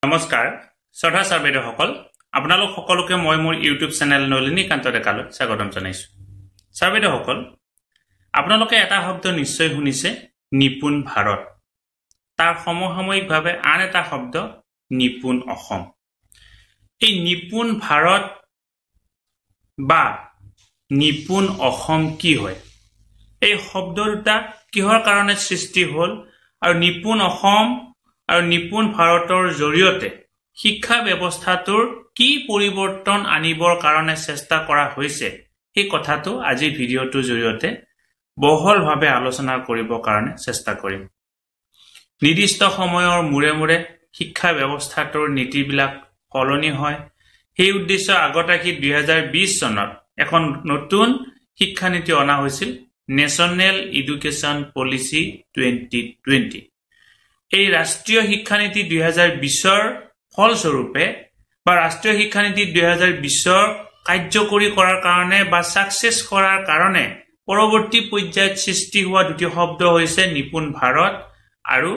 নমস্কাৰ শ্ৰদ্ধা ছাৰবেদসকল আপোনালোক সকলোকে মই মোৰ ইউটিউব চেনেল নলিনীকান্ত ডেকালৈ স্বাগতম জনাইছো ছাৰবেদসকল আপোনালোকে এটা শব্দ নিশ্চয় শুনিছে নিপুণ ভাৰত তাৰ সমসাময়িকভাৱে আন এটা শব্দ নিপুণ অসম এই নিপুণ ভাৰত বা নিপুণ অসম কি হয় এই শব্দ দুটা কিহৰ কাৰণে সৃষ্টি হ'ল আৰু নিপুণ অসম আৰু নিপুণ ভাৰতৰ জৰিয়তে শিক্ষা ব্যৱস্থাটোৰ কি পৰিৱৰ্তন আনিবৰ কাৰণে চেষ্টা কৰা হৈছে এই কথাটো আজি ভিডিঅ'টোৰ জৰিয়তে বহুলভাৱে আলোচনা কৰিবৰ কাৰণে চেষ্টা কৰিম নিৰ্দিষ্ট সময়ৰ মূৰে মূৰে শিক্ষা ব্যৱস্থাটোৰ নীতিবিলাক সলনি হয় সেই উদ্দেশ্য আগত ৰাখি 2020 চনত এখন নতুন শিক্ষা নীতি অনা হৈছিল নেশ্যনেল এডুকেশ্যন পলিচি 2020 এই ৰাষ্ট্ৰীয় শিক্ষানীতি 2020ৰ ফলস্বৰূপে বা ৰাষ্ট্ৰীয় শিক্ষানীতি 2020ৰ কাৰ্যকৰী কৰাৰ কাৰণে বা সাকসেস কৰাৰ কাৰণে পৰৱৰ্তী পৰ্যায়ত সৃষ্টি হোৱা দুটি শব্দ হৈছে নিপুণ ভাৰত আৰু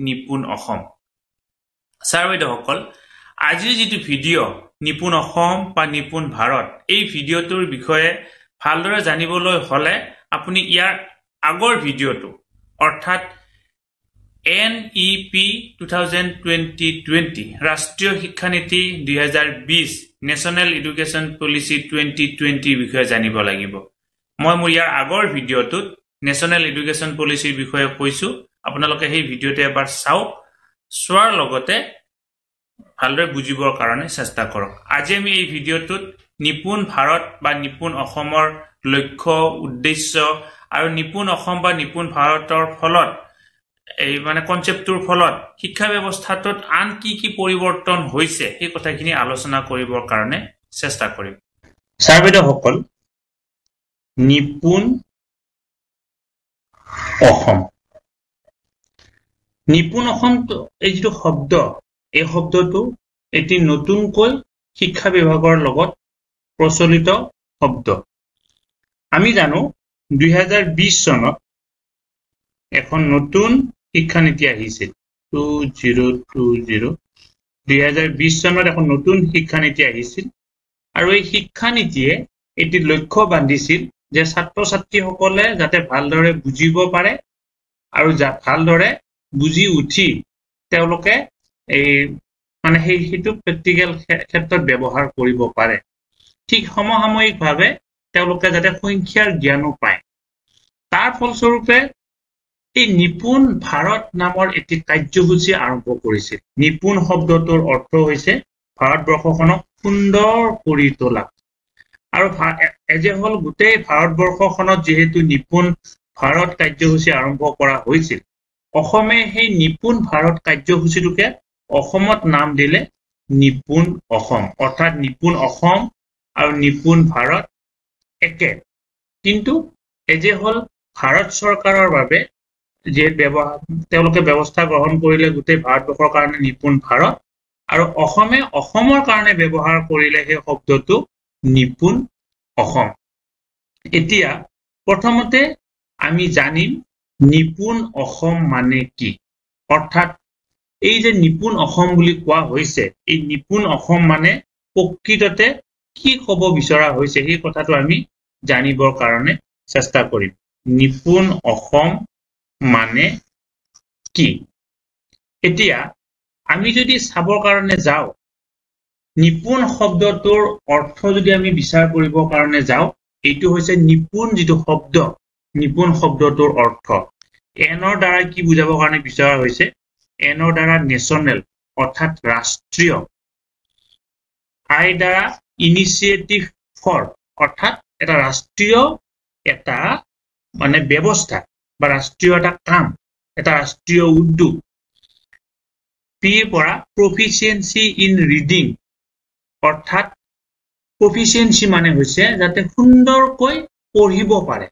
নিপুণ অসম ছাৰবেদসকল আজিৰ যেটো ভিডিঅ' নিপুণ অসম বা নিপুণ ভাৰত এই ভিডিঅ'টোৰ বিষয়ে ভালদৰে জানিবলৈ হলে আপুনি ইয়াৰ আগৰ ভিডিঅ'টো অৰ্থাৎ NEP 2020 ৰাষ্ট্ৰীয় শিক্ষানীতি 2020 নেশ্যনেল এডুকেশ্যন পলিচি 2020 বিষয়ে জানিব লাগিব মই মোৰ ইয়াৰ আগৰ ভিডিঅ'টোত নেশ্যনেল এডুকেশ্যন পলিচিৰ বিষয়ে কৈছো আপোনালোকে সেই ভিডিঅ'টো এবাৰ চাওক চোৱাৰ লগতে ভালদৰে বুজিবৰ কাৰণে চেষ্টা কৰক আজি আমি এই ভিডিঅ'টোত নিপুণ ভাৰত বা নিপুণ অসমৰ লক্ষ্য উদ্দেশ্য আৰু নিপুণ অসম বা নিপুণ ভাৰতৰ ফলত এই মানে কনসেপ্টৰ ফলত শিক্ষা ব্যৱস্থাটোত আন কি পৰিৱৰ্তন হৈছে এই কথাখিনি আলোচনা কৰিবৰ কাৰণে চেষ্টা কৰিম ছাৰবেদসকল নিপুণ অসম এই যেটো শব্দ এই শব্দটো এটি নতুনকৈ শিক্ষা বিভাগৰ লগত প্ৰচলিত শব্দ আমি জানো 2020 চনত এখন নতুন শিক্ষানীতি আহিছিল 2020 চনত এখন নতুন শিক্ষানীতি আহিছিল আৰু এই শিক্ষানীতিয়ে এটি লক্ষ্য বান্ধিছিল যে ছাত্ৰ ছাত্ৰীসকলে যাতে ভালদৰে বুজিব পাৰে আৰু ভালদৰে বুজি উঠি তেওঁলোকে এই মানে সেইটো প্ৰেক্টিকেল ক্ষেত্ৰত ব্যৱহাৰ কৰিব পাৰে ঠিক সমসাময়িকভাৱে তেওঁলোকে যাতে সংখ্যাৰ জ্ঞানো পায় তাৰ ফলস্বৰূপে এই নিপুণ ভাৰত নামৰ এটি কাৰ্যসূচী আৰম্ভ কৰিছিল নিপুণ শব্দটোৰ অৰ্থ হৈছে ভাৰতবৰ্ষখনক সুন্দৰ কৰি তোলা আৰু এজে হল গোটেই ভাৰতবৰ্ষখনত যেহেতু নিপুণ ভাৰত কাৰ্যসূচী আৰম্ভ কৰা হৈছিল অসমে সেই নিপুণ ভাৰত কাৰ্যসূচীটোকে অসমত নাম দিলে নিপুণ অসম অৰ্থাৎ নিপুণ অসম আৰু নিপুণ ভাৰত একে কিন্তু এজে হল ভাৰত চৰকাৰৰ বাবে যে তেওঁলোকে ব্যৱস্থা গ্ৰহণ কৰিলে গোটেই ভাৰতবৰ্ষৰ কাৰণে নিপুণ ভাৰত আৰু অসমে অসমৰ কাৰণে ব্যৱহাৰ কৰিলে সেই শব্দটো নিপুণ অসম এতিয়া প্ৰথমতে আমি জানিম নিপুণ অসম মানে কি অৰ্থাৎ এই যে নিপুণ অসম বুলি কোৱা হৈছে এই নিপুণ অসম মানে প্ৰকৃততে কি ক'ব বিচৰা হৈছে এই কথাটো আমি জানিবৰ কাৰণে চেষ্টা কৰিম নিপুণ অসম মানে কি এতিয়া আমি যদি চাবৰ কাৰণে যাও নিপুণ শব্দটোৰ অৰ্থ যদি আমি বিচাৰ কৰিবৰ কাৰণে যাও এইটো হৈছে নিপুণ যেটো শব্দ নিপুণ শব্দটোৰ অৰ্থ এনৰ দ্বাৰা কি বুজাবৰ কাৰণে বিচৰা হৈছে এনৰ দ্বাৰা নেশ্যনেল অৰ্থাৎ ৰাষ্ট্ৰীয় আই দ্বাৰা ইনিচিয়েটিভ ফৰ অৰ্থাৎ এটা ৰাষ্ট্ৰীয় এটা মানে ব্যৱস্থা বা ৰাষ্ট্ৰীয় এটা কাম এটা ৰাষ্ট্ৰীয় উদ্যোগ পি পৰা প্ৰফিচিয়েন্সি ইন ৰিডিং অৰ্থাৎ প্ৰফিচিয়েন্সি মানে হৈছে যাতে সুন্দৰকৈ পঢ়িব পাৰে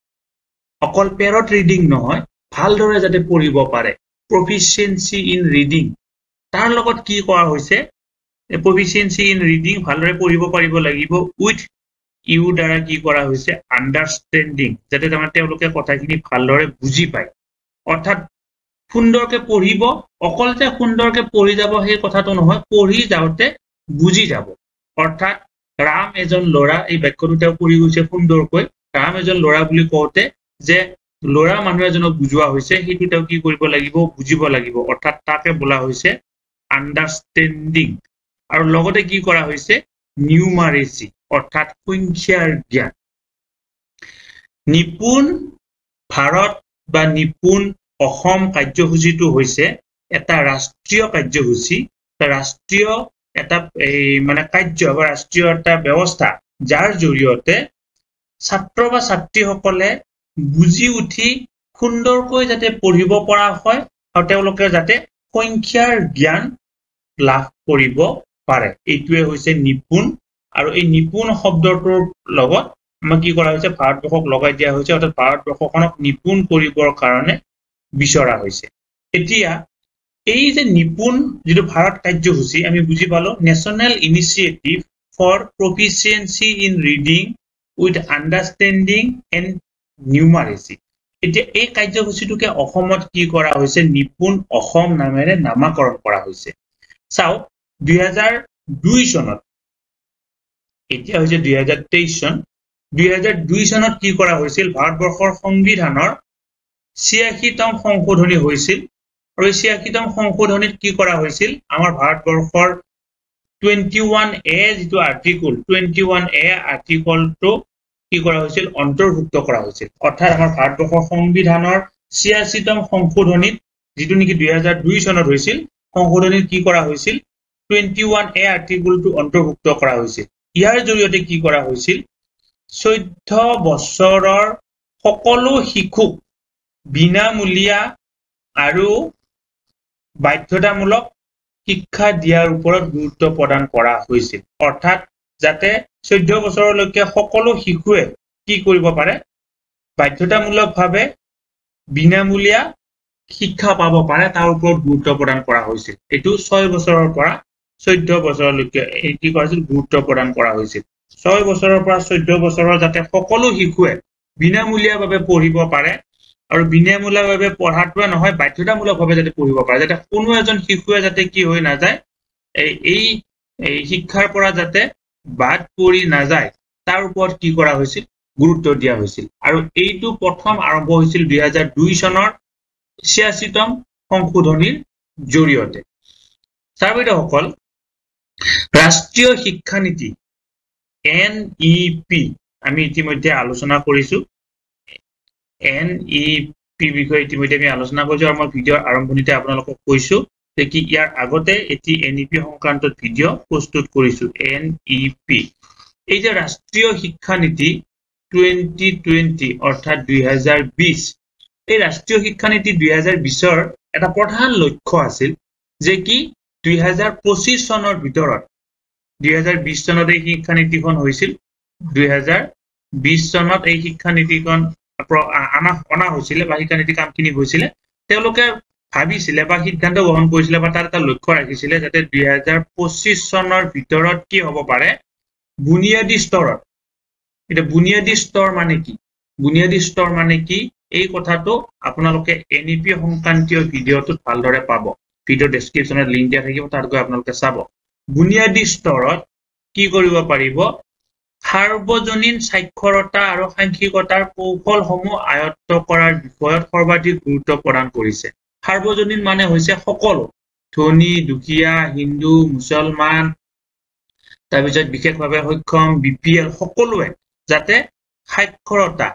অকল পেৰট ৰিডিং নহয় ভালদৰে যাতে পঢ়িব পাৰে প্ৰফিচিয়েন্সি ইন ৰিডিং তাৰ লগত কি কৰা হৈছে প্ৰফিচিয়েন্সি ইন ৰিডিং ভালদৰে পঢ়িব পাৰিব লাগিব উইথ ইউ দ্বাৰা কি কৰা হৈছে আন্ডাৰষ্টেণ্ডিং যাতে তেওঁলোকে কথাখিনি ভালদৰে বুজি পায় অৰ্থাৎ সুন্দৰকৈ পঢ়িব অকল যে সুন্দৰকে পঢ়ি যাব সেই কথাটো নহয়, পঢ়ি যাওঁতে বুজি যাব। অৰ্থাৎ ৰাম এজন ল'ৰা, এই বাক্যটো তেওঁ পঢ়ি গৈছে সুন্দৰকৈ। ৰাম এজন ল'ৰা বুলি কওঁতে যে ল'ৰা মানুহ এজনক বুজোৱা হৈছে, সেইটো তেওঁ কি কৰিব লাগিব, বুজিব লাগিব। অৰ্থাৎ তাকে বোলা হৈছে আণ্ডাৰষ্টেণ্ডিং। আৰু লগতে কি কৰা হৈছে, নিউমাৰেচি, অৰ্থাৎ সংখ্যাৰ জ্ঞান। নিপুণ ভাৰত বা নিপুণ অসম কাৰ্যসূচীটো হৈছে এটা ৰাষ্ট্ৰীয় কাৰ্যসূচী, ৰাষ্ট্ৰীয় এটা মানে কাৰ্য বা ৰাষ্ট্ৰীয় এটা ব্যৱস্থা, যাৰ জৰিয়তে ছাত্ৰ বা ছাত্ৰীসকলে বুজি উঠি সুন্দৰকৈ যাতে পঢ়িব পৰা হয় আৰু তেওঁলোকে যাতে সংখ্যাৰ জ্ঞান লাভ কৰিব পাৰে। এইটোৱে হৈছে নিপুণ। আৰু এই নিপুণ শব্দটোৰ লগত আমাৰ কি কৰা হৈছে, ভাৰতবৰ্ষক লগাই দিয়া হৈছে, অৰ্থাৎ ভাৰতবৰ্ষখনক নিপুণ কৰিবৰ কাৰণে বিচৰা হৈছে। এতিয়া এই যে নিপুণ যিটো ভাৰত কাৰ্যসূচী আমি বুজি পালো, national initiative for proficiency in reading with understanding and numeracy. এতিয়া এই কাৰ্যসূচীটোকে অসমত কি কৰা হৈছে, নিপুণ অসম নামেৰে নামাকৰণ কৰা হৈছে। চাওক 2002 চনত, এতিয়া হৈছে 2023 চন, 2002 চনত কি কৰা হৈছিল, ভাৰতবৰ্ষৰ সংবিধানৰ 86তম সংশোধনী হৈছিল। আৰু এই 86তম সংশোধনীত কি কৰা হৈছিল, আমাৰ ভাৰতবৰ্ষৰ 21A যিটো আৰ্টিকল, 21A আৰ্টিকলটো কি কৰা হৈছিল, অন্তৰ্ভুক্ত কৰা হৈছিল। অৰ্থাৎ আমাৰ ভাৰতবৰ্ষৰ সংবিধানৰ 86তম সংশোধনীত, যিটো নেকি 2002 চনত হৈছিল, সংশোধনীত কি কৰা হৈছিল, 21A আৰ্টিকলটো অন্তৰ্ভুক্ত কৰা হৈছিল। ইয়াৰ জৰিয়তে কি কৰা হৈছিল, 14 বছৰৰ সকলো শিশুক বিনামূলীয়া আৰু বাধ্যতামূলক শিক্ষা দিয়াৰ ওপৰত গুৰুত্ব প্ৰদান কৰা হৈছিল। অৰ্থাৎ যাতে 14 বছৰলৈকে সকলো শিশুৱে কি কৰিব পাৰে, বাধ্যতামূলকভাৱে বিনামূলীয়া শিক্ষা পাব পাৰে, তাৰ ওপৰত গুৰুত্ব প্ৰদান কৰা হৈছিল। এইটো 6 বছৰৰ পৰা 14 বছৰলৈকে কি কৰা হৈছিল, গুৰুত্ব প্ৰদান কৰা হৈছিল। 6 বছৰৰ পৰা 14 বছৰৰ যাতে সকলো শিশুৱে বিনামূলীয়াভাৱে পঢ়িব পাৰে, আৰু বিনামূলীয়াভাৱে পঢ়াটোৱে নহয়, বাধ্যতামূলকভাৱে যাতে পঢ়িব পাৰে, যাতে কোনো এজন শিশুৱে যাতে কি হৈ নাযায়, এই শিক্ষাৰ পৰা যাতে বাদ পৰি নাযায়, তাৰ ওপৰত কি কৰা হৈছিল, গুৰুত্ব দিয়া হৈছিল। আৰু এইটো প্ৰথম আৰম্ভ হৈছিল 2002 চনৰ 86তম সংশোধনীৰ জৰিয়তে। ছাৰ বাইদেউসকল, ৰাষ্ট্ৰীয় শিক্ষানীতি NEP আমি ইতিমধ্যে আলোচনা কৰিছো। NEP বিষয়ে ইতিমধ্যে আমি আলোচনা কৰিছো, আৰু মই ভিডিঅ'ৰ আৰম্ভণিতে আপোনালোকক কৈছো যে কি ইয়াৰ আগতে এটি NEP সংক্ৰান্তত ভিডিঅ' প্ৰস্তুত কৰিছো। NEP এই যে ৰাষ্ট্ৰীয় শিক্ষানীতি 2020 অৰ্থাৎ 2020, এই ৰাষ্ট্ৰীয় শিক্ষানীতি 2020ৰ এটা প্ৰধান লক্ষ্য আছিল যে কি 2025 চনৰ ভিতৰত, 2020 চনত এই শিক্ষানীতিখন হৈছিল, 2020 চনত এই শিক্ষানীতিখন অনা হৈছিলে বা শিক্ষানীতি কামখিনি হৈছিলে। তেওঁলোকে ভাবিছিলে বা সিদ্ধান্ত গ্ৰহণ কৰিছিলে বা তাৰ এটা লক্ষ্য ৰাখিছিলে যাতে 2025 চনৰ ভিতৰত কি হ'ব পাৰে, বুনিয়াদী স্তৰত। এতিয়া বুনিয়াদী স্তৰ মানে কি, বুনিয়াদী স্তৰ মানে কি, এই কথাটো আপোনালোকে NEP সংক্ৰান্তীয় ভিডিঅ'টোত ভালদৰে পাব। ভিডিঅ' ডেছক্ৰিপশ্যনত লিংক দিয়া থাকিব, তাত গৈ আপোনালোকে চাব। বুনিয়াদী স্তৰত কি কৰিব পাৰিব, সাৰ্বজনীন সাক্ষৰতা আৰু সাংখ্যিকতাৰ কৌশলসমূহ আয়ত্ত কৰাৰ বিষয়ত সৰ্বাধিক গুৰুত্ব প্ৰদান কৰিছে। সাৰ্বজনীন মানে হৈছে সকলো, ধনী দুখীয়া, হিন্দু মুছলমান, তাৰপিছত বিশেষভাৱে সক্ষম, BPL, সকলোৱে যাতে সাক্ষৰতা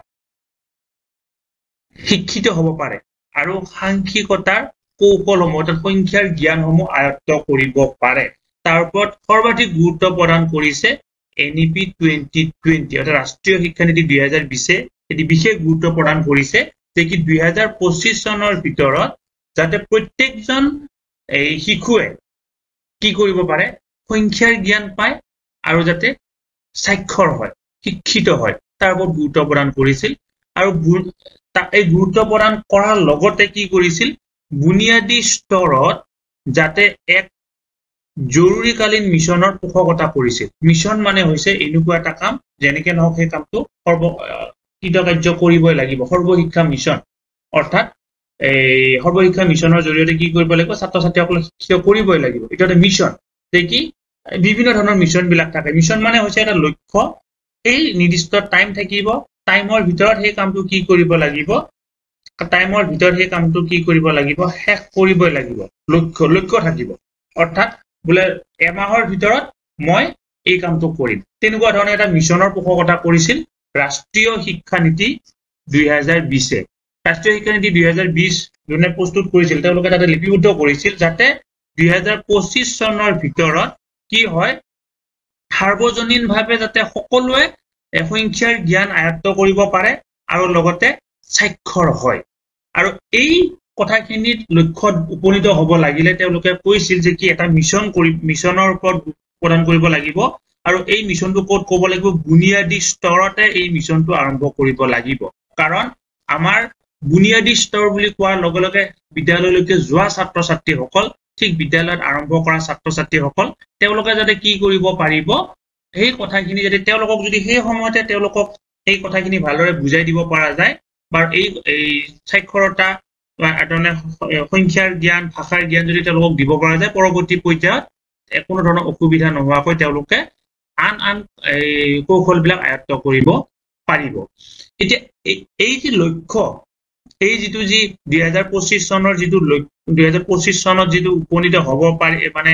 শিক্ষিত হ'ব পাৰে আৰু সাংখ্যিকতাৰ কৌশলসমূহ অৰ্থাৎ সংখ্যাৰ জ্ঞানসমূহ আয়ত্ত কৰিব পাৰে, তাৰ ওপৰত সৰ্বাধিক গুৰুত্ব প্ৰদান কৰিছে NEP 2020 অৰ্থাৎ ৰাষ্ট্ৰীয় শিক্ষানীতি 2020 এটি বিশেষ গুৰুত্ব প্ৰদান কৰিছে যে কি 2025 চনৰ ভিতৰত যাতে প্ৰত্যেকজন শিশুৱে কি কৰিব পাৰে, সংখ্যাৰ জ্ঞান পায় আৰু যাতে সাক্ষৰ হয়, শিক্ষিত হয়, তাৰ ওপৰত গুৰুত্ব প্ৰদান কৰিছিল। আৰু এই গুৰুত্ব প্ৰদান কৰাৰ লগতে কি কৰিছিল, বুনিয়াদী স্তৰত যাতে এক জৰুৰীকালীন মিছনৰ পোষকতা কৰিছিল। মিছন মানে হৈছে এনেকুৱা এটা কাম, যেনেকে নহওক সেই কামটো কৃতকাৰ্য কৰিবই লাগিব, সৰ্বশিক্ষা মিছন। অৰ্থাৎ এই সৰ্বশিক্ষা মিছনৰ জৰিয়তে কি কৰিব লাগিব ছাত্ৰ ছাত্ৰীসকলক শিক্ষিত কৰিবই লাগিব এটা এটা মিছন যে কি বিভিন্ন ধৰণৰ মিছন বিলাক থাকে মিছন মানে হৈছে এটা লক্ষ্য এই নিৰ্দিষ্ট টাইম থাকিব টাইমৰ ভিতৰত সেই কামটো কি কৰিব লাগিব টাইমৰ ভিতৰত সেই কামটো কি কৰিব লাগিব শেষ কৰিবই লাগিব লক্ষ্য থাকিব অৰ্থাৎ বোলে এমাহৰ ভিতৰত মই এই কামটো কৰিম তেনেকুৱা ধৰণৰ এটা মিছনৰ পোষকতা কৰিছিল ৰাষ্ট্ৰীয় শিক্ষা নীতি 2020 ৰাষ্ট্ৰীয় শিক্ষা নীতি 2020 যোনে প্ৰস্তুত কৰিছিল তেওঁলোকে তাতে লিপিবদ্ধ কৰিছিল যাতে 2025 চনৰ ভিতৰত কি হয় সাৰ্বজনীনভাৱে যাতে সকলোৱে সংখ্যাৰ জ্ঞান আয়ত্ত কৰিব পাৰে আৰু লগতে স্বাক্ষৰ হয় আৰু এই কথাখিনিত লক্ষ্যত উপনীত হ'ব লাগিলে তেওঁলোকে কৈছিল যে কি এটা মিছনৰ ওপৰত প্ৰদান কৰিব লাগিব আৰু এই মিছনটো ক'ত ক'ব লাগিব বুনিয়াদী স্তৰতে এই মিছনটো আৰম্ভ কৰিব লাগিব কাৰণ আমাৰ বুনিয়াদী স্তৰ বুলি কোৱাৰ লগে লগে বিদ্যালয়লৈকে যোৱা ছাত্ৰ ছাত্ৰীসকল ঠিক বিদ্যালয়ত আৰম্ভ কৰা ছাত্ৰ ছাত্ৰীসকল তেওঁলোকে যাতে কি কৰিব পাৰিব এই কথাখিনি যদি তেওঁলোকক যদি সেই সময়তে তেওঁলোকক এই কথাখিনি ভালদৰে বুজাই দিব পৰা যায় বা এই স্বাক্ষৰতা বা এনে সংখ্যাৰ জ্ঞান ভাষাৰ জ্ঞান যদি তেওঁলোকক দিব পৰা যায় পৰৱৰ্তী পৰ্যায়ত কোনো ধৰণৰ অসুবিধা নোহোৱাকৈ তেওঁলোকে আন কৌশলবিলাক আয়ত্ত কৰিব পাৰিব এতিয়া এই যে লক্ষ্য এই যিটো যি 2025 চনৰ যিটো 2025 চনত যিটো উপনীত হ'ব পাৰে মানে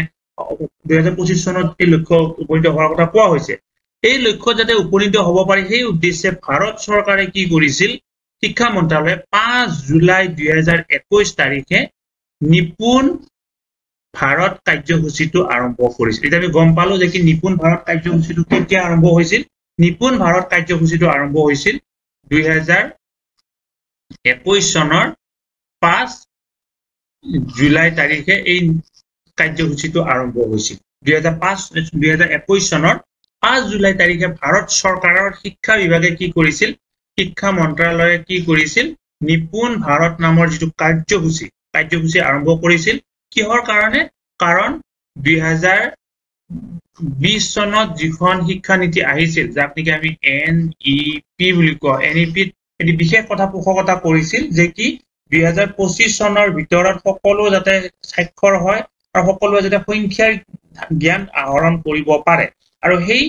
2025 চনত এই লক্ষ্য উপনীত হোৱাৰ কথা কোৱা হৈছে এই লক্ষ্য যাতে উপনীত হ'ব পাৰে সেই উদ্দেশ্যে ভাৰত চৰকাৰে কি কৰিছিল শিক্ষা মন্ত্ৰালয়ে 5 জুলাই 2021 তাৰিখে নিপুণ ভাৰত কাৰ্যসূচীটো আৰম্ভ কৰিছিল এতিয়া আমি গম পালো যে কি নিপুণ ভাৰত কাৰ্যসূচীটো কেতিয়া আৰম্ভ হৈছিল নিপুণ ভাৰত কাৰ্যসূচীটো আৰম্ভ হৈছিল 2021 চনৰ 5 জুলাই তাৰিখে এই কাৰ্যসূচীটো আৰম্ভ হৈছিল 2021 চনৰ 5 জুলাই তাৰিখে ভাৰত চৰকাৰৰ শিক্ষা বিভাগে কি কৰিছিল শিক্ষা মন্ত্ৰালয়ে কি কৰিছিল নিপুণ ভাৰত নামৰ যিটো কাৰ্যসূচী আৰম্ভ কৰিছিল কিহৰ কাৰণে কাৰণ 2020 চনত যিখন শিক্ষা নীতি আহিছিল যাক নেকি আমি NEP বুলি কওঁ NEP এটি বিশেষ কথা পোষকতা কৰিছিল যে কি 2025 চনৰ ভিতৰত সকলো যাতে স্বাক্ষৰ হয় আৰু সকলোৱে যাতে সংখ্যাৰ জ্ঞান আহৰণ কৰিব পাৰে আৰু সেই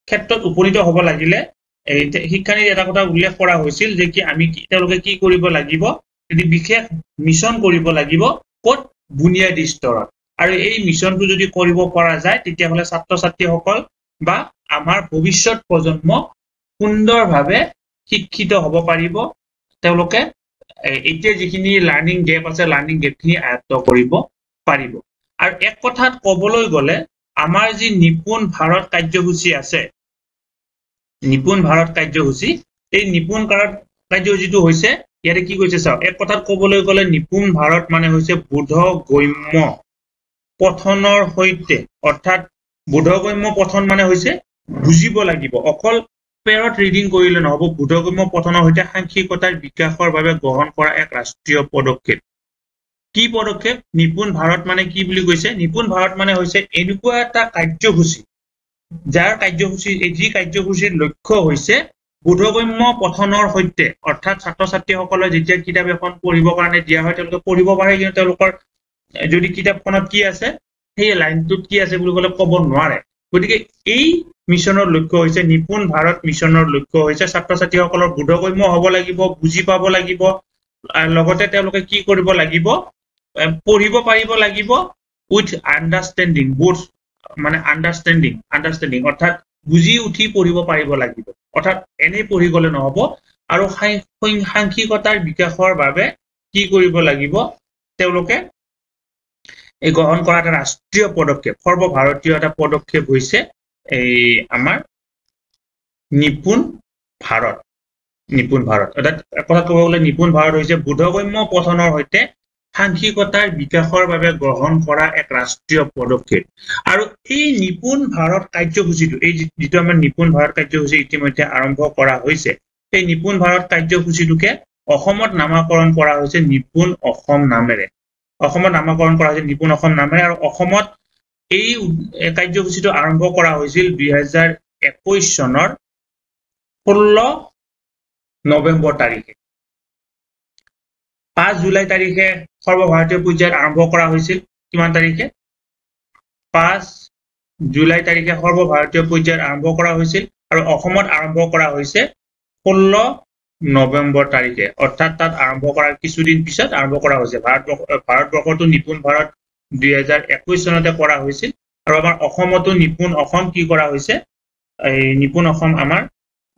ক্ষেত্ৰত উপনীত হ'ব লাগিলে এই শিক্ষানীতি এটা কথা উল্লেখ কৰা হৈছিল যে কি আমি তেওঁলোকে কি কৰিব লাগিব এটি বিশেষ মিছন কৰিব লাগিব ক'ত বুনিয়াদী স্তৰত আৰু এই মিছনটো যদি কৰিব পৰা যায় তেতিয়াহ'লে ছাত্ৰ ছাত্ৰীসকল বা আমাৰ ভৱিষ্যত প্ৰজন্ম সুন্দৰভাৱে শিক্ষিত হ'ব পাৰিব তেওঁলোকে এতিয়া যিখিনি লাৰ্নিং গেপ আছে লাৰ্নিং গেপখিনি আয়ত্ত কৰিব পাৰিব আৰু এক কথাত ক'বলৈ গ'লে আমাৰ যি নিপুণ ভাৰত কাৰ্যসূচী আছে নিপুণ ভাৰত কাৰ্যসূচী এই নিপুণ ভাৰত কাৰ্যসূচীটো হৈছে ইয়াতে কি কৈছে চাওক এক কথাত ক'বলৈ গ'লে নিপুণ ভাৰত মানে হৈছে বোধগম্য পঠনৰ সৈতে অৰ্থাৎ বোধগম্য পঠন মানে হৈছে বুজিব লাগিব অকল পেৰত ৰিডিং কৰিলে নহ'ব বোধগম্য পঠনৰ সৈতে সাংখ্যিকতাৰ বিকাশৰ বাবে গ্ৰহণ কৰা এক ৰাষ্ট্ৰীয় পদক্ষেপ কি পদক্ষেপ নিপুণ ভাৰত মানে কি বুলি কৈছে নিপুণ ভাৰত মানে হৈছে এনেকুৱা এটা কাৰ্যসূচী যাৰ যি কাৰ্যসূচীৰ লক্ষ্য হৈছে বোধগম্য পঠনৰ সৈতে অৰ্থাৎ ছাত্ৰ ছাত্ৰীসকলে যেতিয়া কিতাপ এখন পঢ়িবৰ কাৰণে দিয়া হয় তেওঁলোকে পঢ়িব পাৰে কিন্তু তেওঁলোকৰ যদি কিতাপখনত কি আছে সেই লাইনটোত কি আছে বুলি ক'লে ক'ব নোৱাৰে গতিকে এই মিছনৰ লক্ষ্য হৈছে নিপুণ ভাৰত মিছনৰ লক্ষ্য হৈছে ছাত্ৰ ছাত্ৰীসকলৰ বোধগম্য হ'ব লাগিব বুজি পাব লাগিব লগতে তেওঁলোকে কি কৰিব লাগিব পঢ়িব পাৰিব লাগিব উইথ আন্ডাৰষ্টেণ্ডিং বোথ মানে আন্ডাৰষ্টেণ্ডিং অৰ্থাৎ বুজি উঠি পঢ়িব পাৰিব লাগিব অৰ্থাৎ এনেই পঢ়ি গ'লে নহ'ব আৰু সাংখ্যিকতাৰ বিকাশৰ বাবে কি কৰিব লাগিব তেওঁলোকে এই গ্ৰহণ কৰা এটা ৰাষ্ট্ৰীয় পদক্ষেপ সৰ্বভাৰতীয় এটা পদক্ষেপ হৈছে এই আমাৰ নিপুণ ভাৰত অৰ্থাৎ কথা ক'ব গ'লে নিপুণ ভাৰত হৈছে বোধগম্য পঠনৰ সৈতে সাংখ্যিকতাৰ বিকাশৰ বাবে গ্ৰহণ কৰা এক ৰাষ্ট্ৰীয় পদক্ষেপ আৰু এই নিপুণ ভাৰত কাৰ্যসূচীটো এই যিটো আমাৰ নিপুণ ভাৰত কাৰ্যসূচী ইতিমধ্যে আৰম্ভ কৰা হৈছে এই নিপুণ ভাৰত কাৰ্যসূচীটোকে অসমত নামাকৰণ কৰা হৈছে নিপুণ অসম নামেৰে নিপুণ অসম নামেৰে আৰু অসমত এই কাৰ্যসূচীটো আৰম্ভ কৰা হৈছিল 2021 চনৰ 16 নৱেম্বৰ তাৰিখে 5 জুলাই তাৰিখে সৰ্বভাৰতীয় পৰ্যায়ত আৰম্ভ কৰা হৈছিল কিমান তাৰিখে 5 জুলাই তাৰিখে সৰ্বভাৰতীয় পৰ্যায়ত আৰম্ভ কৰা হৈছিল আৰু অসমত আৰম্ভ কৰা হৈছে 16 নৱেম্বৰ তাৰিখে অৰ্থাৎ তাত আৰম্ভ কৰাৰ কিছুদিন পিছত আৰম্ভ কৰা হৈছে ভাৰতবৰ্ষতো নিপুণ ভাৰত 2021 চনতে কৰা হৈছিল আৰু আমাৰ অসমতো নিপুণ অসম কি কৰা হৈছে এই নিপুণ অসম আমাৰ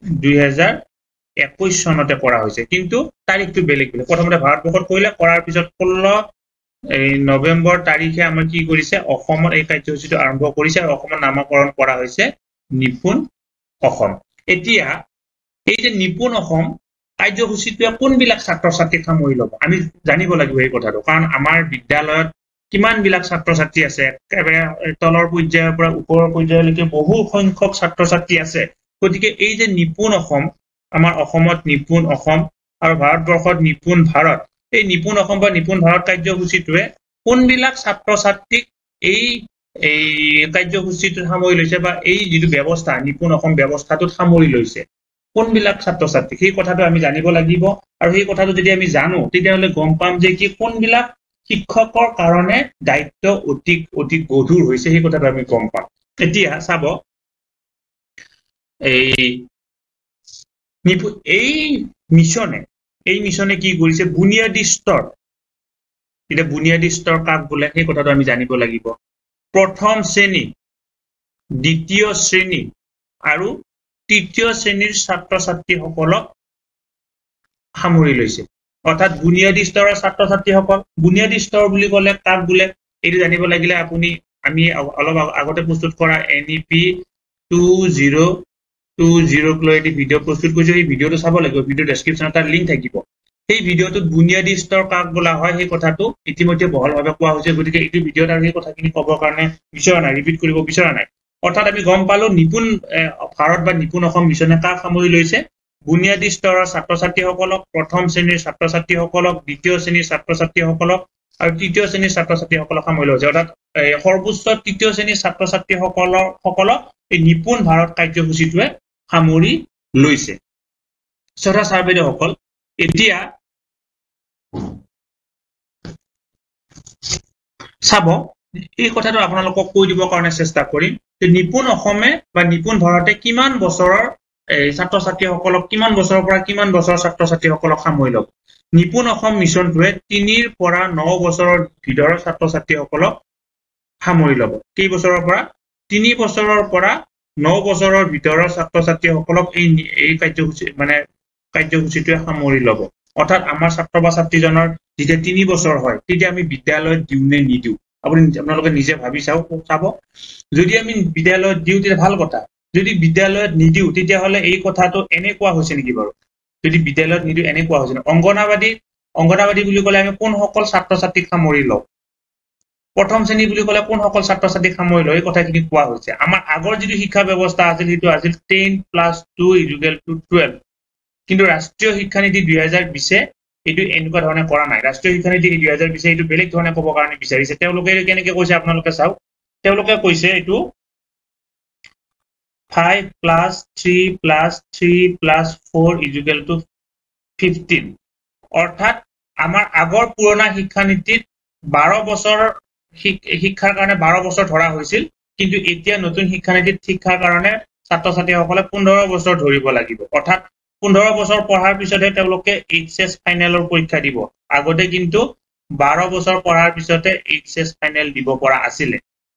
2021 চনতে কৰা হৈছে কিন্তু তাৰিখটো বেলেগ বেলেগ প্ৰথমতে ভাৰতবৰ্ষত কৰিলে কৰাৰ পিছত 16 নৱেম্বৰ তাৰিখে আমাৰ কি কৰিছে অসমৰ এই কাৰ্যসূচীটো আৰম্ভ কৰিছে আৰু অসমৰ নামকৰণ কৰা হৈছে নিপুণ অসম এতিয়া এই যে নিপুণ অসম কাৰ্যসূচীটোৱে কোনবিলাক ছাত্ৰ ছাত্ৰীক সামৰি ল'ব আমি জানিব লাগিব এই কথাটো কাৰণ আমাৰ বিদ্যালয়ত কিমান বিলাক ছাত্ৰ ছাত্ৰী আছে একেবাৰে তলৰ পৰ্যায়ৰ পৰা ওপৰৰ পৰ্যায়লৈকে বহু সংখ্যক ছাত্ৰ ছাত্ৰী আছে গতিকে এই যে নিপুণ অসম আমাৰ অসমত নিপুণ অসম আৰু ভাৰতবৰ্ষত নিপুণ ভাৰত এই নিপুণ অসম বা নিপুণ ভাৰত কাৰ্যসূচীটোৱে কোনবিলাক ছাত্ৰ ছাত্ৰীক এই কাৰ্যসূচীটোত সামৰি লৈছে বা এই যিটো ব্যৱস্থা নিপুণ অসম ব্যৱস্থাটোত সামৰি লৈছে কোনবিলাক ছাত্ৰ ছাত্ৰী সেই কথাটো আমি জানিব লাগিব আৰু সেই কথাটো যদি আমি জানো তেতিয়াহ'লে গম পাম যে কি কোনবিলাক শিক্ষকৰ কাৰণে দায়িত্ব অতি গধুৰ হৈছে সেই কথাটো আমি গম পাম এতিয়া চাব এই মিছনে কি কৰিছে বুনিয়াদী স্তৰ এটা বুনিয়াদী স্তৰ কাক বোলে সেই কথাটো আমি জানিব লাগিব প্ৰথম শ্ৰেণী দ্বিতীয় শ্ৰেণী আৰু তৃতীয় শ্ৰেণীৰ ছাত্ৰ ছাত্ৰীসকলক সামৰি লৈছে অৰ্থাৎ বুনিয়াদী স্তৰৰ ছাত্ৰ ছাত্ৰীসকল বুনিয়াদী স্তৰ বুলি ক'লে কাক বোলে এইটো জানিব লাগিলে আমি অলপ আগতে প্ৰস্তুত কৰা NEP 2020 লৈ এটি ভিডিঅ' প্ৰস্তুত কৰিছো এই ভিডিঅ'টো চাব লাগিব ভিডিঅ' ডেছক্ৰিপশ্যনত তাৰ লিংক থাকিব সেই ভিডিঅ'টোত বুনিয়াদী স্তৰ কাক বোলা হয় সেই কথাটো ইতিমধ্যে বহলভাৱে কোৱা হৈছে গতিকে এইটো ভিডিঅ'ত আৰু সেই কথাখিনি ক'বৰ কাৰণে বিচৰা নাই ৰিপিট কৰিব বিচৰা নাই অৰ্থাৎ আমি গম পালো নিপুণ ভাৰত বা নিপুণ অসম মিছনে কাক সামৰি লৈছে বুনিয়াদী স্তৰৰ ছাত্ৰ ছাত্ৰীসকলক প্ৰথম শ্ৰেণীৰ ছাত্ৰ ছাত্ৰীসকলক দ্বিতীয় শ্ৰেণীৰ ছাত্ৰ ছাত্ৰীসকলক আৰু তৃতীয় শ্ৰেণীৰ ছাত্ৰ ছাত্ৰীসকলক সামৰি লৈছে অৰ্থাৎ সৰ্বোচ্চ তৃতীয় শ্ৰেণীৰ ছাত্ৰ ছাত্ৰীসকলক এই নিপুণ ভাৰত কাৰ্যসূচীটোৱে সামৰি লৈছে শ্ৰদ্ধা ছাৰ বাইদেউসকল এতিয়া চাব এই কথাটো আপোনালোকক কৈ দিবৰ কাৰণে চেষ্টা কৰিম যে নিপুণ অসমে বা নিপুণ ভাৰতে কিমান বছৰৰ ছাত্ৰ ছাত্ৰীসকলক কিমান বছৰৰ পৰা কিমান বছৰৰ ছাত্ৰ ছাত্ৰীসকলক সামৰি ল'ব নিপুণ অসম মিছনটোৱে 3 পৰা 9 বছৰৰ ভিতৰৰ ছাত্ৰ ছাত্ৰীসকলক সামৰি ল'ব কেই বছৰৰ পৰা 3 বছৰৰ পৰা 9 বছৰৰ ভিতৰৰ ছাত্ৰ ছাত্ৰীসকলক এই কাৰ্যসূচীটোৱে সামৰি ল'ব অৰ্থাৎ আমাৰ ছাত্ৰ বা ছাত্ৰীজনৰ যেতিয়া 3 বছৰ হয় তেতিয়া আমি বিদ্যালয়ত দিওঁ নে নিদিওঁ আপোনালোকে নিজে ভাবি চাব যদি আমি বিদ্যালয়ত দিওঁ তেতিয়া ভাল কথা যদি বিদ্যালয়ত নিদিওঁ তেতিয়াহ'লে এই কথাটো এনেকুৱা হৈছে নেকি বাৰু যদি বিদ্যালয়ত নিদিওঁ এনেকুৱা হৈছে অংগনাবাদী বুলি ক'লে আমি কোনসকল ছাত্ৰ ছাত্ৰীক সামৰি লওঁ প্ৰথম শ্ৰেণী বুলি ক'লে কোনসকল ছাত্ৰ ছাত্ৰীক সামৰি লয় এই কথাখিনি কোৱা হৈছে আমাৰ আগৰ যিটো শিক্ষা ব্যৱস্থা আছিল সেইটো আছিল 10 + 2 = 12 কিন্তু ৰাষ্ট্ৰীয় শিক্ষানীতি 2020 এইটো এনেকুৱা ধৰণে কৰা নাই ৰাষ্ট্ৰীয় শিক্ষানীতি 2020 এইটো বেলেগ ধৰণে ক'ব কাৰণে বিচাৰিছে তেওঁলোকে কেনেকৈ কৈছে আপোনালোকে চাওক তেওঁলোকে কৈছে এইটো 5 + 3 + 3 + 4 = 15 অৰ্থাৎ আমাৰ আগৰ পুৰণা শিক্ষানীতিত 12 বছৰ শিক্ষাৰ কাৰণে 12 বছৰ ধৰা হৈছিল কিন্তু এতিয়া নতুন শিক্ষানীতিত শিক্ষাৰ কাৰণে ছাত্ৰ ছাত্ৰীসকলে 15 বছৰ ধৰিব লাগিব অৰ্থাৎ 15 বছৰ পঢ়াৰ পিছতহে তেওঁলোকে HS ফাইনেলৰ পৰীক্ষা দিব আগতে কিন্তু 12 বছৰ পঢ়াৰ পিছতে HS ফাইনেল দিব পৰা আছিল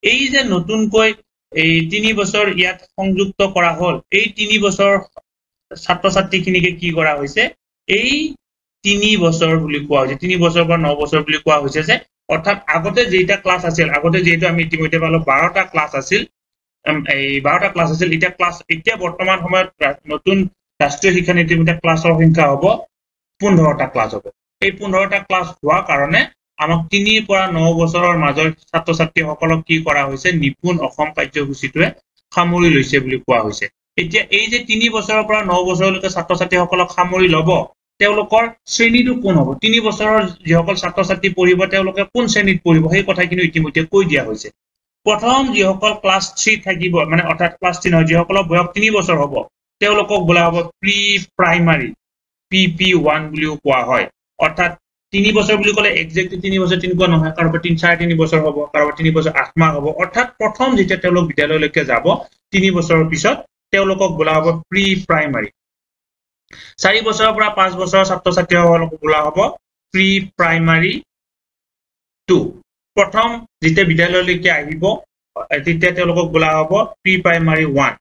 এই যে নতুনকৈ এই 3 বছৰ ইয়াত সংযুক্ত কৰা হ'ল এই 3 বছৰ ছাত্ৰ ছাত্ৰীখিনিকে কি কৰা হৈছে এই 3 বছৰ বুলি কোৱা হৈছে 3 বছৰ পৰা 9 বছৰ বুলি কোৱা হৈছে যে অৰ্থাৎ আগতে যেটা ক্লাস আছিল আগতে যেটো আমি ইতিমধ্যে পালো 12টা ক্লাস আছিল এই 12টা ক্লাস আছিল এতিয়া বৰ্তমান সময়ত নতুন ৰাষ্ট্ৰীয় শিক্ষানীতিৰ মতে ক্লাসৰ সংখ্যা হ'ব 15টা ক্লাস হ'ব এই 15টা ক্লাস হোৱা কাৰণে আমাক 3 পৰা 9 বছৰৰ মাজৰ ছাত্ৰ ছাত্ৰীসকলক কি কৰা হৈছে নিপুণ অসম কাৰ্যসূচীটোৱে সামৰি লৈছে বুলি কোৱা হৈছে এতিয়া এই যে 3 বছৰৰ পৰা 9 বছৰলৈকে ছাত্ৰ ছাত্ৰীসকলক সামৰি ল'ব তেওঁলোকৰ শ্ৰেণীটো কোন হ'ব 3 বছৰৰ যিসকল ছাত্ৰ ছাত্ৰী পঢ়িব তেওঁলোকে কোন শ্ৰেণীত পঢ়িব সেই কথাখিনি ইতিমধ্যে কৈ দিয়া হৈছে প্ৰথম যিসকল ক্লাস 3 থাকিব মানে অৰ্থাৎ ক্লাস 3 হয় যিসকলৰ বয়স 3 বছৰ হ'ব তেওঁলোকক বোলা হ'ব প্ৰি প্ৰাইমাৰী PP1 বুলিও কোৱা হয় অৰ্থাৎ 3 বছৰ বুলি ক'লে এক্সাক্টলি 3 বছৰ তেনেকুৱা নহয়, কাৰোবাৰ 3.5 বছৰ হ'ব, কাৰোবাৰ 3 বছৰ 8 মাহ হ'ব। অৰ্থাৎ প্ৰথম যেতিয়া তেওঁলোক বিদ্যালয়লৈকে যাব 3 বছৰৰ পিছত তেওঁলোকক বোলা হ'ব প্ৰি প্ৰাইমাৰী। 4 বছৰৰ পৰা 5 বছৰৰ ছাত্ৰ ছাত্ৰীসকলক বোলা হ'ব প্ৰি প্ৰাইমাৰী 2। প্ৰথম যেতিয়া বিদ্যালয়লৈকে আহিব তেতিয়া তেওঁলোকক বোলা হ'ব প্ৰি প্ৰাইমাৰী 1।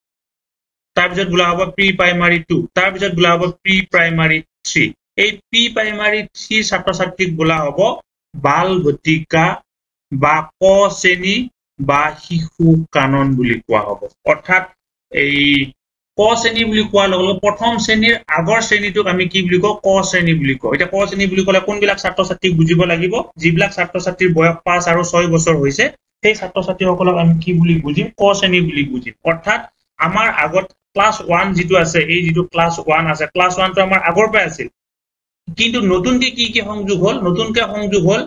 তাৰপিছত বোলা হ'ব প্ৰি প্ৰাইমাৰী 2, তাৰপিছত বোলা হ'ব প্ৰি প্ৰাইমাৰী 3। এই প্ৰি প্ৰাইমাৰী 3 ছাত্ৰ ছাত্ৰীক বোলা হ'ব বাল ভটিকা বা ক শ্ৰেণী বা শিশু কানন বুলি কোৱা হ'ব। অৰ্থাৎ এই ক শ্ৰেণী বুলি কোৱাৰ লগে লগে প্ৰথম শ্ৰেণীৰ আগৰ শ্ৰেণীটোক আমি কি বুলি কওঁ? ক শ্ৰেণী বুলি কওঁ। এতিয়া ক শ্ৰেণী বুলি ক'লে কোনবিলাক ছাত্ৰ ছাত্ৰীক বুজিব লাগিব? যিবিলাক ছাত্ৰ ছাত্ৰীৰ বয়স 5 আৰু 6 বছৰ হৈছে সেই ছাত্ৰ ছাত্ৰীসকলক আমি কি বুলি বুজিম? ক শ্ৰেণী বুলি বুজিম। অৰ্থাৎ আমাৰ আগত ক্লাছ 1 যিটো আছে, এই যিটো ক্লাছ 1 আছে, ক্লাছ 1টো আমাৰ আগৰ পৰাই আছিল, কিন্তু নতুনকে কি কি সংযোগ হ'ল? নতুনকে সংযোগ হ'ল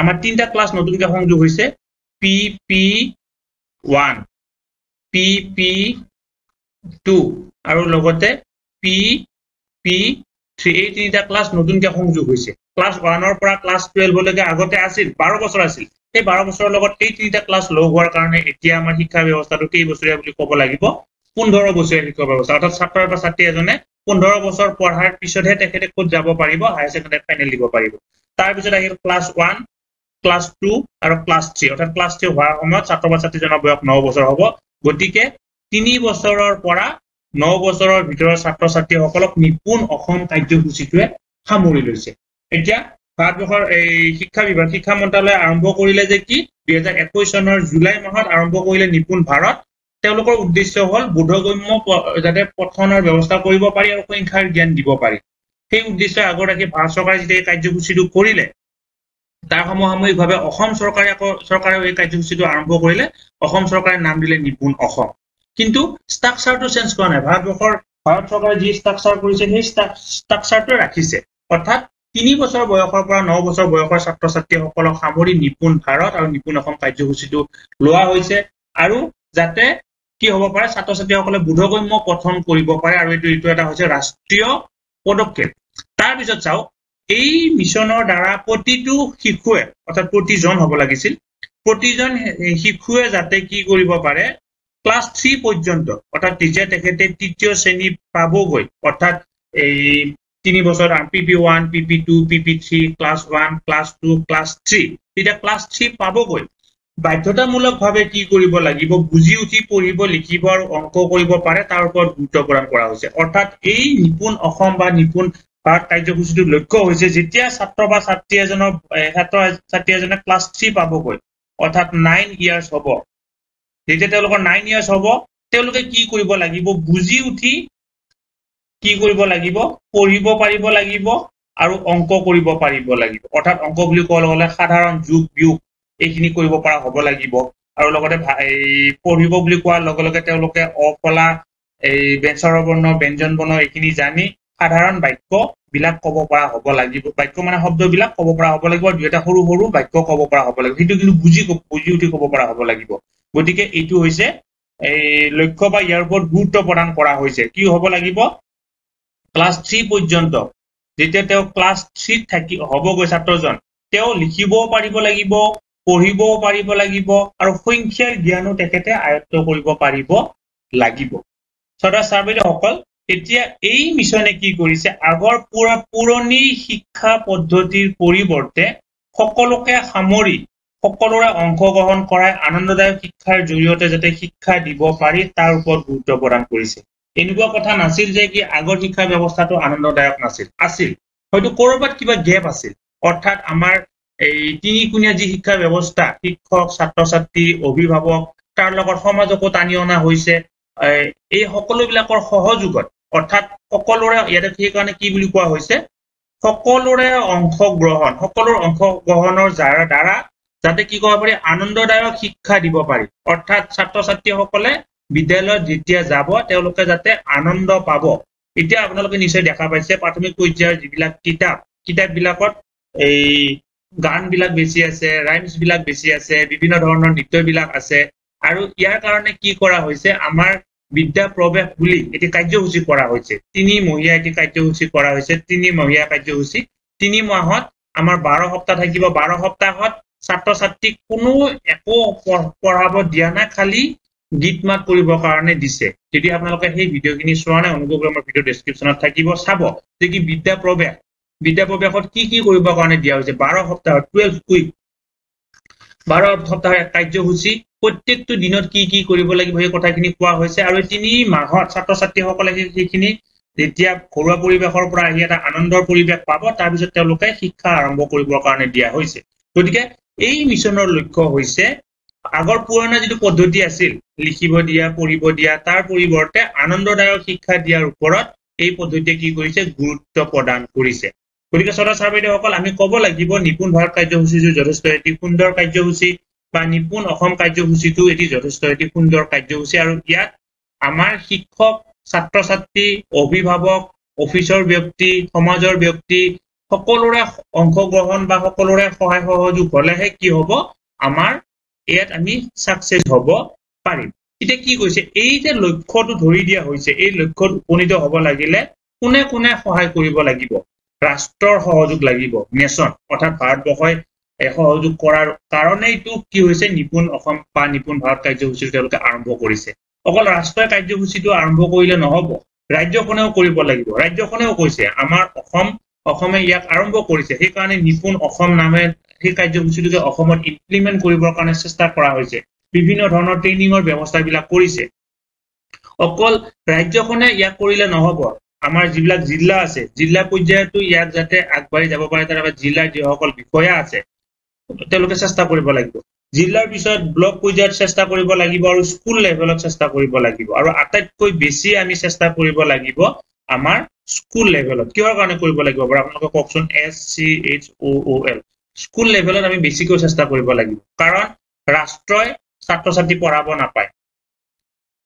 আমাৰ 3টা ক্লাছ নতুনকে সংযোগ হৈছে PP1, PP2 আৰু লগতে PP3। এই 3টা ক্লাছ নতুনকে সংযোগ হৈছে। ক্লাছ 1ৰ পৰা ক্লাছ 12 লৈকে আগতে আছিল 12 বছৰ আছিল। সেই 12 বছৰৰ লগত এই 3টা ক্লাছ লগ হোৱাৰ কাৰণে এতিয়া আমাৰ শিক্ষা ব্যৱস্থাটো কেইবছৰীয়া বুলি ক'ব লাগিব? 15 বছৰীয়া শিক্ষা ব্যৱস্থা। অৰ্থাৎ ছাত্ৰ বা ছাত্ৰী এজনে 15 বছৰ পঢ়াৰ পিছতহে তেখেতে ক'ত যাব পাৰিব? হায়াৰ ছেকেণ্ডাৰী ফাইনেল দিব পাৰিব। তাৰপিছত আহিল ক্লাছ 1, ক্লাছ 2 আৰু ক্লাছ 3। অৰ্থাৎ ক্লাছ 3 হোৱাৰ সময়ত ছাত্ৰ বা ছাত্ৰীজনৰ বয়স 9 বছৰ হ'ব। গতিকে 3 বছৰৰ পৰা 9 বছৰৰ ভিতৰৰ ছাত্ৰ ছাত্ৰীসকলক নিপুণ অসম কাৰ্যসূচীটোৱে সামৰি লৈছে। এতিয়া ভাৰতবৰ্ষৰ এই শিক্ষা বিভাগ, শিক্ষা মন্ত্ৰালয়ে আৰম্ভ কৰিলে যে কি 2021 চনৰ জুলাই মাহত আৰম্ভ কৰিলে নিপুণ ভাৰত। তেওঁলোকৰ উদ্দেশ্য হ'ল বোধগম্য যাতে পঠনৰ ব্যৱস্থা কৰিব পাৰি আৰু সংখ্যাৰ জ্ঞান দিব পাৰি। সেই উদ্দেশ্য আগত ৰাখি ভাৰত চৰকাৰে যেতিয়া এই কাৰ্যসূচীটো কৰিলে তাৰ সমসাময়িকভাৱে অসম চৰকাৰেও এই কাৰ্যসূচীটো আৰম্ভ কৰিলে। অসম চৰকাৰে নাম দিলে নিপুণ অসম। কিন্তু ষ্ট্ৰাকচাৰটো চেঞ্জ কৰা নাই। ভাৰত চৰকাৰে যি ষ্ট্ৰাকচাৰ কৰিছে সেই ষ্ট্ৰাকচাৰটো ৰাখিছে। অৰ্থাৎ 3 বছৰ বয়সৰ পৰা 9 বছৰ বয়সৰ ছাত্ৰ ছাত্ৰীসকলক সামৰি নিপুণ ভাৰত আৰু নিপুণ অসম কাৰ্যসূচীটো লোৱা হৈছে। আৰু যাতে কি হ'ব পাৰে? ছাত্ৰ ছাত্ৰীসকলে বোধগম্য পঠন কৰিব পাৰে আৰু এইটো এটা হৈছে ৰাষ্ট্ৰীয় পদক্ষেপ। তাৰপিছত চাওক, এই মিছনৰ দ্বাৰা প্ৰতিটো শিশুৱে, অৰ্থাৎ প্ৰতিজন হ'ব লাগিছিল, প্ৰতিজন শিশুৱে যাতে কি কৰিব পাৰে? ক্লাছ 3 পৰ্যন্ত, অৰ্থাৎ যেতিয়া তেখেতে 3য় শ্ৰেণী পাবগৈ, অৰ্থাৎ এই 3 বছৰ PP1, PP2, PP3, class 1, class 2, class 3, তেতিয়া ক্লাছ 3 পাবগৈ, বাধ্যতামূলকভাৱে কি কৰিব লাগিব? বুজি উঠি পঢ়িব, লিখিব আৰু অংক কৰিব পাৰে, তাৰ ওপৰত গুৰুত্ব প্ৰদান কৰা হৈছে। অৰ্থাৎ এই নিপুণ অসম বা নিপুণ ভাৰত কাৰ্যসূচীটোৰ লক্ষ্য হৈছে যেতিয়া ছাত্ৰ বা ছাত্ৰী এজনে ক্লাছ 3 পাবগৈ, অৰ্থাৎ 9 ইয়াৰ্ছ হ'ব, যেতিয়া তেওঁলোকৰ 9 ইয়াৰ্ছ হ'ব, তেওঁলোকে কি কৰিব লাগিব? বুজি উঠি কি কৰিব লাগিব? পঢ়িব পাৰিব লাগিব আৰু অংক কৰিব পাৰিব লাগিব। অৰ্থাৎ অংক বুলি ক'বলৈ গ'লে সাধাৰণ যোগ বিয়োগ এইখিনি কৰিব পৰা হ'ব লাগিব। আৰু লগতে পঢ়িব বুলি কোৱাৰ লগে লগে তেওঁলোকে অফলা, এই বেঞ্চৰ বৰ্ণ, ব্যঞ্জন বৰ্ণ এইখিনি জানি সাধাৰণ বাক্য বিলাক ক'ব পৰা হ'ব লাগিব। বাক্য মানে শব্দবিলাক ক'ব পৰা হ'ব লাগিব। 2টা সৰু সৰু বাক্য ক'ব পৰা হ'ব লাগিব। সেইটো কিন্তু বুজি উঠি ক'ব পৰা হ'ব লাগিব। গতিকে এইটো হৈছে এই লক্ষ্য বা ইয়াৰ ওপৰত গুৰুত্ব প্ৰদান কৰা হৈছে। কি হ'ব লাগিব? ক্লাছ 3 পৰ্যন্ত যেতিয়া তেওঁ ক্লাছ 3 হ'বগৈ ছাত্ৰজন, তেওঁ লিখিবও পাৰিব লাগিব, পঢ়িবও পাৰিব লাগিব আৰু সংখ্যাৰ জ্ঞানো তেখেতে আয়ত্ত কৰিব পাৰিব লাগিব। ছাৰ বাইদেউসকল, এতিয়া এই মিছনে কি কৰিছে? আগৰ পুৰণি শিক্ষা পদ্ধতিৰ পৰিৱৰ্তে সকলোকে সামৰি সকলোৰে অংশগ্ৰহণ কৰাই আনন্দদায়ক শিক্ষাৰ জৰিয়তে যাতে শিক্ষা দিব পাৰি তাৰ ওপৰত গুৰুত্ব প্ৰদান কৰিছে। এনেকুৱা কথা নাছিল যে কি আগৰ শিক্ষা ব্যৱস্থাটো আনন্দদায়ক নাছিল, আছিল, হয়তো ক'ৰবাত কিবা গেপ আছিল। অৰ্থাৎ আমাৰ এই তিনিকুণীয়া যি শিক্ষা ব্যৱস্থা, শিক্ষক, ছাত্ৰ ছাত্ৰী, অভিভাৱক, তাৰ লগত সমাজকো টানি অনা হৈছে। এই সকলোবিলাকৰ সহযোগত, অৰ্থাৎ সকলোৰে ইয়াতে সেইকাৰণে কি বুলি কোৱা হৈছে? সকলোৰে অংশগ্ৰহণ, সকলোৰ অংশগ্ৰহণৰ দ্বাৰা যাতে কি কৰিব পাৰি? আনন্দদায়ক শিক্ষা দিব পাৰি। অৰ্থাৎ ছাত্ৰ ছাত্ৰীসকলে বিদ্যালয়ত যেতিয়া যাব তেওঁলোকে যাতে আনন্দ পাব। এতিয়া আপোনালোকে নিশ্চয় দেখা পাইছে প্ৰাথমিক পৰ্যায়ৰ যিবিলাক কিতাপবিলাকত এই গান বিলাক বেছি আছে, ৰাইমছ বিলাক বেছি আছে, বিভিন্ন ধৰণৰ নৃত্যবিলাক আছে। আৰু ইয়াৰ কাৰণে কি কৰা হৈছে? আমাৰ বিদ্যা প্ৰৱেশ বুলি এটি কাৰ্যসূচী কৰা হৈছে। 3 মহীয়া এটি কাৰ্যসূচী কৰা হৈছে। 3 মহীয়া কাৰ্যসূচী 3 মাহত আমাৰ 12 সপ্তাহ থাকিব 12 সপ্তাহত ছাত্ৰ ছাত্ৰীক কোনো একো পঢ়াব দিয়া নাই খালি গীত মাত কৰিবৰ কাৰণে দিছে যদি আপোনালোকে সেই ভিডিঅ'খিনি চোৱা নাই অনুগ্ৰহ কৰি আমাৰ ভিডিঅ' ডেসক্ৰিপচনত থাকিব চাব যে কি বিদ্যা প্ৰৱেশত কি কৰিবৰ কাৰণে দিয়া হৈছে 12 সপ্তাহত 12 উইক 12 সপ্তাহৰ কাৰ্যসূচী প্ৰত্যেকটো দিনত কি কৰিব লাগিব এই কথাখিনি কোৱা হৈছে আৰু 3 মাহত ছাত্ৰ ছাত্ৰীসকলে সেইখিনি যেতিয়া ঘৰুৱা পৰিৱেশৰ পৰা আহি এটা আনন্দৰ পৰিৱেশ পাব তাৰ পিছত তেওঁলোকে শিক্ষা আৰম্ভ কৰিবৰ কাৰণে দিয়া হৈছে গতিকে এই মিছনৰ লক্ষ্য হৈছে আগৰ পুৰণা যেটো পদ্ধতি আছিল লিখিব দিয়া পঢ়িব দিয়া তাৰ পৰিৱৰ্তে আনন্দদায়ক শিক্ষা দিয়াৰ ওপৰত এই পদ্ধতিয়ে কি কৰিছে গুৰুত্ব প্ৰদান কৰিছে গতিকে ছাত্ৰ ছাত্ৰীসকল আমি ক'ব লাগিব নিপুণ ভাৰত কাৰ্যসূচীটো যথেষ্ট এটি সুন্দৰ কাৰ্যসূচী বা নিপুণ অসম কাৰ্যসূচীটো এটি যথেষ্ট এটি সুন্দৰ কাৰ্যসূচী আৰু ইয়াত আমাৰ শিক্ষক ছাত্ৰ ছাত্ৰী অভিভাৱক অফিচৰ ব্যক্তি সমাজৰ ব্যক্তি সকলোৰে অংশগ্ৰহণ বা সকলোৰে সহায় সহযোগ হলেহে কি হ'ব আমাৰ ইয়াত আমি সাকসেস হ'ব পাৰিম এতিয়া কি কৈছে এই যে লক্ষ্যটো ধৰি দিয়া হৈছে এই লক্ষ্যত উপনীত হ'ব লাগিলে কোনে কোনে সহায় কৰিব লাগিব ৰাষ্ট্ৰৰ সহযোগ লাগিব নেশন অৰ্থাৎ ভাৰতবৰ্ষই সহযোগ কৰাৰ কাৰণেইটো কি হৈছে নিপুণ অসম বা নিপুণ ভাৰত কাৰ্যসূচী তেওঁলোকে আৰম্ভ কৰিছে অকল ৰাষ্ট্ৰীয় কাৰ্যসূচীটো আৰম্ভ কৰিলে নহব ৰাজ্যখনেও কৰিব লাগিব ৰাজ্যখনেও কৈছে আমাৰ অসমে ইয়াক আৰম্ভ কৰিছে সেই কাৰণে নিপুণ অসম নামে সেই কাৰ্যসূচীটোকে অসমত ইমপ্লিমেন্ট কৰিবৰ কাৰণে চেষ্টা কৰা হৈছে বিভিন্ন ধৰণৰ ট্ৰেইনিংৰ ব্যৱস্থাবিলাক কৰিছে অকল ৰাজ্যখনে ইয়াক কৰিলে নহব আমাৰ যিবিলাক জিলা আছে জিলা পৰ্যায়তো ইয়াক যাতে আগবাঢ়ি যাব পাৰে তাৰ বাবে জিলাৰ যিসকল বিষয়া আছে তেওঁলোকে চেষ্টা কৰিব লাগিব জিলাৰ পিছত ব্লক পৰ্যায়ত চেষ্টা কৰিব লাগিব আৰু স্কুল লেভেলত চেষ্টা কৰিব লাগিব আৰু আটাইতকৈ বেছি আমি চেষ্টা কৰিব লাগিব আমাৰ স্কুল লেভেলত কিহৰ কাৰণে কৰিব লাগিব বাৰু আপোনালোকে কওকচোন SCHOOL স্কুল লেভেলত আমি বেছিকৈ চেষ্টা কৰিব লাগিব কাৰণ ৰাষ্ট্ৰই ছাত্ৰ ছাত্ৰী পঢ়াব নাপায়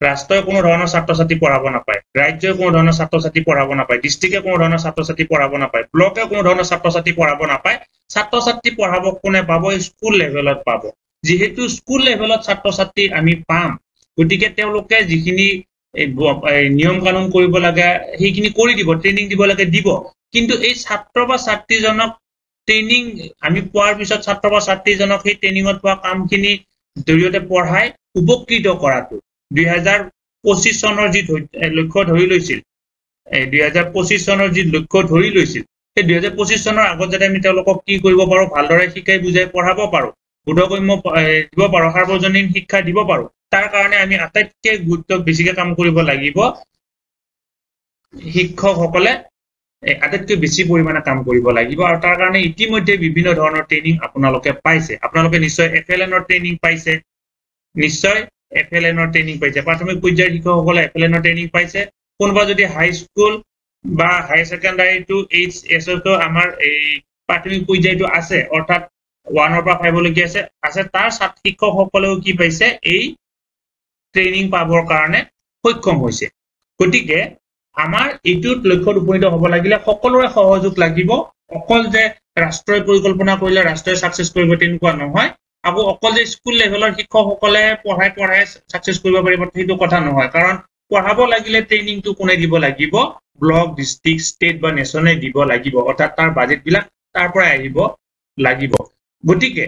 ৰাষ্ট্ৰই কোনো ধৰণৰ ছাত্ৰ ছাত্ৰী পঢ়াব নাপায় ৰাজ্যই কোনো ধৰণৰ ছাত্ৰ ছাত্ৰী পঢ়াব নাপায় ডিস্ট্ৰিক্টে কোনো ধৰণৰ ছাত্ৰ ছাত্ৰী পঢ়াব নাপায় ব্লকে কোনো ধৰণৰ ছাত্ৰ ছাত্ৰী পঢ়াব নাপায় ছাত্ৰ ছাত্ৰী পঢ়াব কোনে পাব স্কুল লেভেলত পাব যেহেতু স্কুল লেভেলত ছাত্ৰ ছাত্ৰী আমি পাম গতিকে তেওঁলোকে যিখিনি নিয়ম কানুন কৰিব লাগে সেইখিনি কৰি দিব ট্ৰেইনিং দিব লাগে দিব কিন্তু এই ছাত্ৰ বা ছাত্ৰীজনক ট্ৰেইনিং আমি পোৱাৰ পিছত ছাত্ৰ বা ছাত্ৰীজনক সেই ট্ৰেইনিংত পোৱা কামখিনি জৰিয়তে পঢ়াই উপকৃত কৰাটো 2025 চনৰ যি লক্ষ্য ধৰি লৈছিল 2025 চনৰ যি লক্ষ্য ধৰি লৈছিল সেই 2025 চনৰ আগত যাতে আমি তেওঁলোকক কি কৰিব পাৰো ভালদৰে শিকাই বুজাই পঢ়াব পাৰো বোধগম্য দিব পাৰো সাৰ্বজনীন শিক্ষা দিব পাৰো তাৰ কাৰণে আমি আটাইতকৈ গুৰুত্ব বেছিকৈ কাম কৰিব লাগিব শিক্ষকসকলে আটাইতকৈ বেছি পৰিমাণে কাম কৰিব লাগিব আৰু তাৰ কাৰণে ইতিমধ্যে বিভিন্ন ধৰণৰ ট্ৰেইনিং আপোনালোকে পাইছে আপোনালোকে নিশ্চয় FLN ৰ ট্ৰেইনিং পাইছে নিশ্চয় FLN ৰ ট্ৰেইনিং পাইছে প্ৰাথমিক পৰ্যায়ৰ শিক্ষকসকলে FLN ৰ ট্ৰেইনিং পাইছে কোনোবা যদি হাই স্কুল বা হাই সেকেন্ডাৰী টু HS তো আমাৰ এই প্ৰাথমিক পৰ্যায়টো আছে অৰ্থাৎ 1 ৰ পৰা 5 লৈকে আছে তাৰ শিক্ষকসকলেও কি পাইছে এই ট্ৰেইনিং পাবৰ কাৰণে সক্ষম হৈছে গতিকে আমাৰ এইটোত লক্ষ্যত উপনীত হ'ব লাগিলে সকলোৰে সহযোগ লাগিব অকল যে ৰাষ্ট্ৰীয় পৰিকল্পনা কৰিলে ৰাষ্ট্ৰীয় সাকসেস কৰিব তেনেকুৱা নহয় আকৌ অকল যে স্কুল লেভেলৰ শিক্ষকসকলে পঢ়াই সাকসেস কৰিব পাৰিব সেইটো কথা নহয় কাৰণ পঢ়াব লাগিলে ট্ৰেইনিংটো কোনে দিব লাগিব ব্লক ডিস্ট্ৰিক্ট ষ্টেট বা নেশনে দিব লাগিব অৰ্থাৎ তাৰ বাজেট বিলাক তাৰ পৰা আহিব লাগিব গতিকে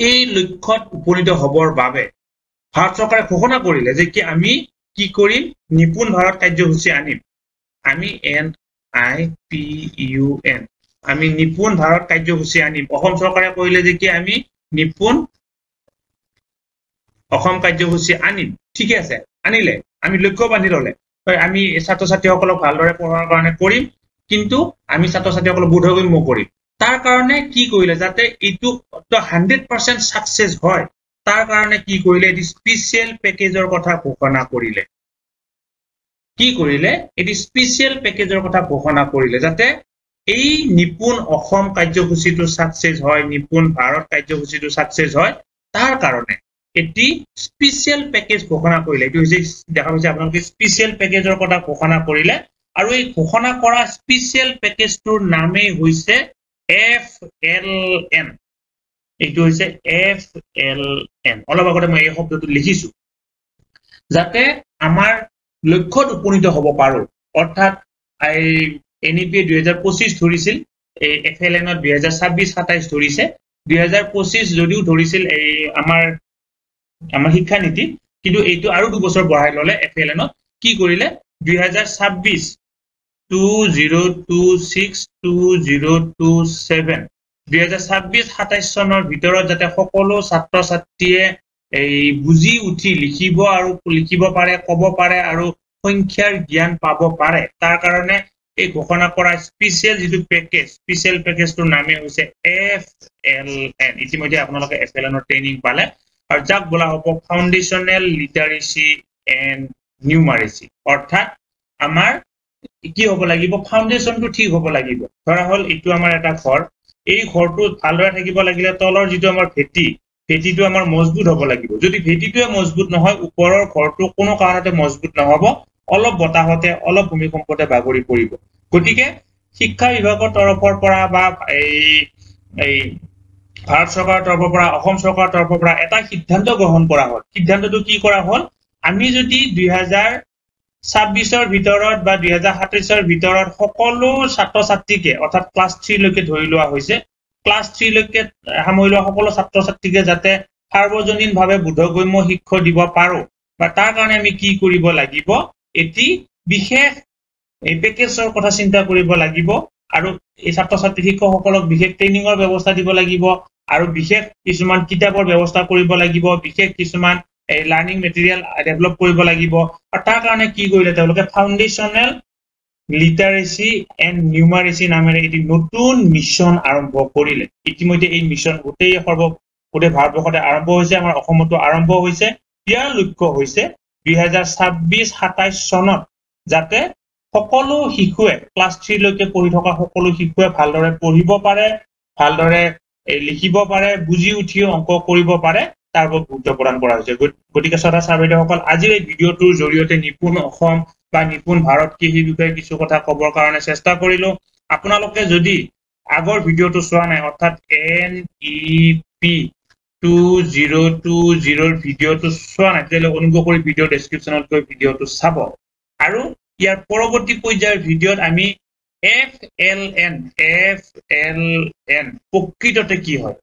এই লক্ষ্যত উপনীত হ'বৰ বাবে ভাৰত চৰকাৰে ঘোষণা কৰিলে যে কি আমি কি কৰিম নিপুণ ভাৰত কাৰ্যসূচী আনিম আমি NIPUN আমি নিপুণ ভাৰত কাৰ্যসূচী আনিম অসম চৰকাৰে কৈলে যে কি আমি নিপুণ অসম কাৰ্যসূচী আনিম ঠিক আছে আনিলে আমি লক্ষ্য বান্ধি ললে আমি ছাত্ৰ ছাত্ৰীসকলক ভালদৰে পঢ়াৰ কাৰণে কৰিম কিন্তু আমি ছাত্ৰ ছাত্ৰীসকলক বোধগম্য কৰিম তাৰ কাৰণে কি কৰিলে যাতে এইটো 100% সাকসেস হয় তাৰ কাৰণে কি কৰিলে এটি স্পেশাল প্যাকেজৰ কথা ঘোষণা কৰিলে কি কৰিলে এটি স্পেশাল প্যাকেজৰ কথা ঘোষণা কৰিলে যাতে এই নিপুণ অসম কাৰ্যসূচীটো সাকসেস হয় নিপুণ ভাৰত কাৰ্যসূচীটো সাকসেস হয় তাৰ কাৰণে এটি স্পেশাল প্যাকেজ ঘোষণা কৰিলে এটো হৈছে দেখা হৈছে আপোনালোকে স্পেশাল প্যাকেজৰ কথা ঘোষণা কৰিলে আৰু এই ঘোষণা কৰা স্পেশাল প্যাকেজটোৰ নামেই হৈছে FLN এইটো হৈছে FLN অলপ আগতে মই এই শব্দটো লিখিছো যাতে আমাৰ লক্ষ্যত উপনীত হ'ব পাৰো অৰ্থাৎ NEP 2025 ধৰিছিল FLN 2026-27 ধৰিছে 2025 যদিও ধৰিছিল এই আমাৰ শিক্ষানীতি কিন্তু এইটো আৰু 2 বছৰ বঢ়াই ললে FLN কি কৰিলে 2026 2026 2027 2026-27 চনৰ ভিতৰত যাতে সকলো ছাত্ৰ ছাত্ৰীয়ে এই বুজি উঠি লিখিব আৰু লিখিব পাৰে ক'ব পাৰে আৰু সংখ্যাৰ জ্ঞান পাব পাৰে তাৰ কাৰণে এই ঘোষণা কৰা স্পেশাল যেটো স্পেশাল পেকেজটোৰ নামে হৈছে FLN ইতিমধ্যে আপোনালোকে FLN ট্ৰেইনিং পালে আৰু যাক বলা হ'ব ফাউন্ডেশনাল লিটাৰেসি এন্ড নিউমাৰেসি অৰ্থাৎ আমাৰ কি হ'ব লাগিব ফাউন্ডেশনটো ঠিক হ'ব লাগিব ধৰা হল ইটো আমাৰ এটা ঘৰ এই ঘৰটো ভালদৰে থাকিব লাগিলে তলৰ যেটো আমাৰ ভেটিটো আমাৰ মজবুত হ'ব লাগিব যদি ভেটিটোৱে মজবুত নহয় ওপৰৰ ঘৰটো কোনো কাৰণতে মজবুত নহব অলপ বতাহতে অলপ ভূমিকম্পতে বাগৰি পৰিব গতিকে শিক্ষা বিভাগৰ তৰফৰ পৰা বা এই ভাৰত চৰকাৰৰ তৰফৰ পৰা অসম চৰকাৰৰ তৰফৰ পৰা এটা সিদ্ধান্ত গ্ৰহণ কৰা হ'ল সিদ্ধান্তটো কি কৰা হ'ল আমি যদি 2026 ভিতৰত বা 2027 ভিতৰত সকলো ছাত্ৰ ছাত্ৰীকে অৰ্থাৎ ক্লাস 3 লৈকে ধৰি লোৱা হৈছে ক্লাস 3 লৈকে সামৰি লোৱা সকলো ছাত্ৰ ছাত্ৰীকে যাতে সাৰ্বজনীনভাৱে বোধগম্য শিক্ষা দিব পাৰো বা তাৰ কাৰণে আমি কি কৰিব লাগিব এটি বিশেষ এই পেকেজৰ কথা চিন্তা কৰিব লাগিব আৰু এই ছাত্ৰ ছাত্ৰী শিক্ষকসকলক বিশেষ ট্ৰেইনিংৰ ব্যৱস্থা দিব লাগিব আৰু বিশেষ কিছুমান কিতাপৰ ব্যৱস্থা কৰিব লাগিব বিশেষ কিছুমান লাৰ্নিং মেটেৰিয়েল ডেভেলপ কৰিব লাগিব আৰু তাৰ কাৰণে কি কৰিলে তেওঁলোকে ফাউন্ডেশনাল লিটাৰেসি এন্ড নিউমাৰেসি নামেৰে এটি নতুন মিশন আৰম্ভ কৰিলে ইতিমধ্যে এই মিশন গোটেই ভাৰতবৰ্ষতে আৰম্ভ হৈছে আমাৰ অসমতো আৰম্ভ হৈছে ইয়াৰ লক্ষ্য হৈছে 2026-27 চনত যাতে সকলো শিশুৱে ক্লাস 3 লৈকে পঢ়ি থকা সকলো শিশুৱে ভালদৰে পঢ়িব পাৰে ভালদৰে লিখিব পাৰে বুজি উঠি অংক কৰিব পাৰে তাৰ ওপৰত গুৰুত্ব প্ৰদান কৰা হৈছে গতিকে শ্ৰদ্ধা ছাৰ-বাইদেউসকল আজিৰ এই ভিডিঅটোৰ জৰিয়তে নিপুণ অসম বা নিপুণ ভাৰত কি এই বিষয়ে কিছু কথা ক'বৰ কাৰণে চেষ্টা কৰিলো আপোনালোকে যদি আগৰ ভিডিঅটো চোৱা নাই অৰ্থাৎ NEP 2020 ভিডিঅটো চোৱা নাই তেলে অনুগ্ৰহ কৰি ভিডিঅ ডেসক্ৰিপচনত গৈ ভিডিঅটো চাব আৰু ইয়াৰ পৰৱৰ্তী পৰ্যায়ৰ ভিডিঅত আমি FLN প্ৰকৃততে কি হয়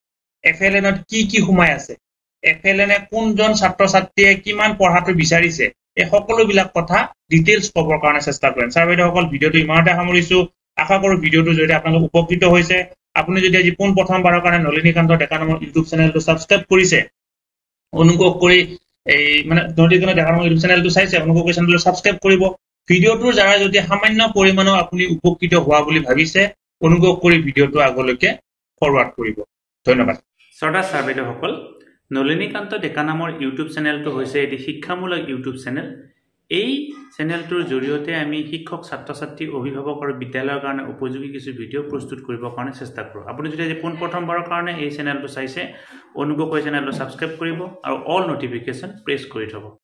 FLN কি সোমাই আছে FLN কোনজন ছাত্ৰ ছাত্ৰীয়ে কিমান পঢ়াটো বিচাৰিছে এই সকলোবিলাক কথা ডিটেইলছ ক'বৰ কাৰণে চেষ্টা কৰিম ছাৰ-বাইদেউসকল ভিডিঅটো ইমানতে সামৰিছো আশা কৰো ভিডিঅটো যদি আপোনালোক উপকৃত হৈছে আপুনি যদি আজি প্ৰথমবাৰৰ কাৰণে নলিনীকান্ত ডেকা নামৰ ইউটিউব চেনেলটো সাবস্ক্ৰাইব কৰিছে অনুগ্ৰহ কৰি এই মানে নলিনীকান্ত ডেকা নামৰ ইউটিউব চেনেলটো চাইছে অনুগ্ৰহ কৰি চেনেলটো সাবস্ক্ৰাইব কৰিব ভিডিঅটোৰ দ্বাৰা যদি সামান্য পৰিমাণৰ আপুনি উপকৃত হোৱা বুলি ভাবিছে অনুগ্ৰহ কৰি ভিডিঅটো আগলৈকে ফৰৱাৰ্ড কৰিব ধন্যবাদ শ্ৰদ্ধা ছাৰ-বাইদেউসকল নলিনীকান্ত ডেকা নামৰ ইউটিউব চেনেলটো হৈছে এটি শিক্ষামূলক ইউটিউব চেনেল এই চেনেলটোৰ জৰিয়তে আমি শিক্ষক ছাত্ৰ ছাত্ৰী অভিভাৱক আৰু বিদ্যালয়ৰ কাৰণে উপযোগী কিছু ভিডিঅ প্ৰস্তুত কৰিবৰ কাৰণে চেষ্টা কৰোঁ আপুনি যদি আজি প্ৰথমবাৰৰ কাৰণে এই চেনেলটো চাইছে অনুগ্ৰহ কৰি চেনেলটো সাবস্ক্ৰাইব কৰিব আৰু অল নটিফিকেশন প্ৰেছ কৰি থব